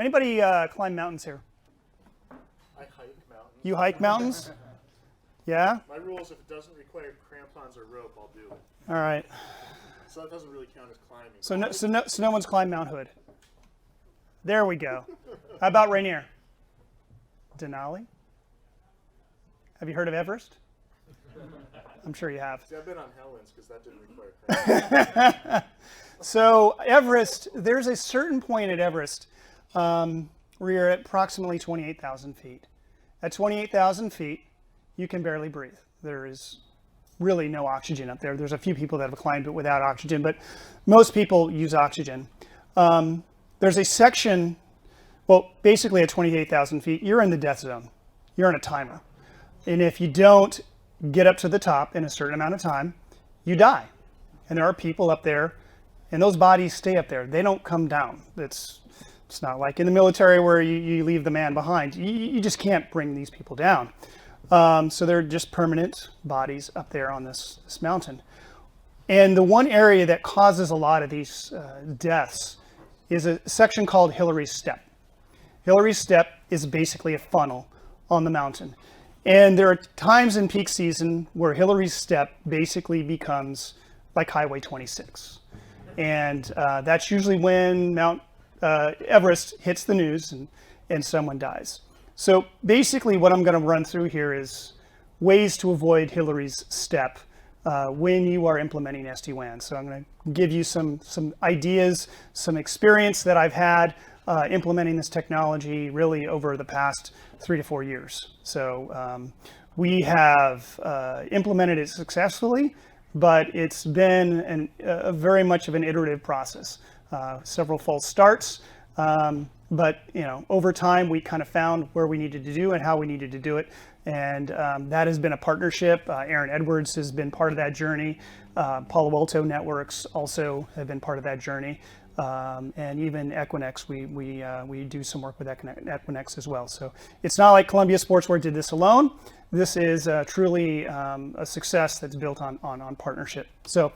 Anybody climb mountains here? I hike mountains. You hike mountains? Yeah? My rule is if it doesn't require crampons or rope, I'll do it. All right. So that doesn't really count as climbing. So no one's climbed Mount Hood. There we go. How about Rainier? Denali? Have you heard of Everest? I'm sure you have. See, I've been on Helens because that didn't require crampons. So Everest, there's a certain point at Everest where you're at approximately 28,000 feet. At 28,000 feet, you can barely breathe. There is really no oxygen up there. There's a few people that have climbed it without oxygen, but most people use oxygen. There's a section, well, basically at 28,000 feet, you're in the death zone. You're on a timer. And if you don't get up to the top in a certain amount of time, you die. And there are people up there, and those bodies stay up there. They don't come down. It's not like in the military where you leave the man behind. You just can't bring these people down. So they're just permanent bodies up there on this mountain. And the one area that causes a lot of these deaths is a section called Hillary's Step. Hillary's Step is basically a funnel on the mountain. And there are times in peak season where Hillary's Step basically becomes like Highway 26. And that's usually when Mount Everest hits the news and someone dies. So basically what I'm going to run through here is ways to avoid Hillary's Step when you are implementing SD-WAN. So I'm going to give you some ideas, some experience that I've had implementing this technology really over the past 3 to 4 years. So we have implemented it successfully, but it's been a very much of an iterative process. Several false starts, but over time we kind of found where we needed to do and how we needed to do it, and that has been a partnership. Aaron Edwards has been part of that journey. Palo Alto Networks also have been part of that journey, and even Equinix. We do some work with Equinix as well. So it's not like Columbia Sportswear did this alone. This is truly a success that's built on partnership. So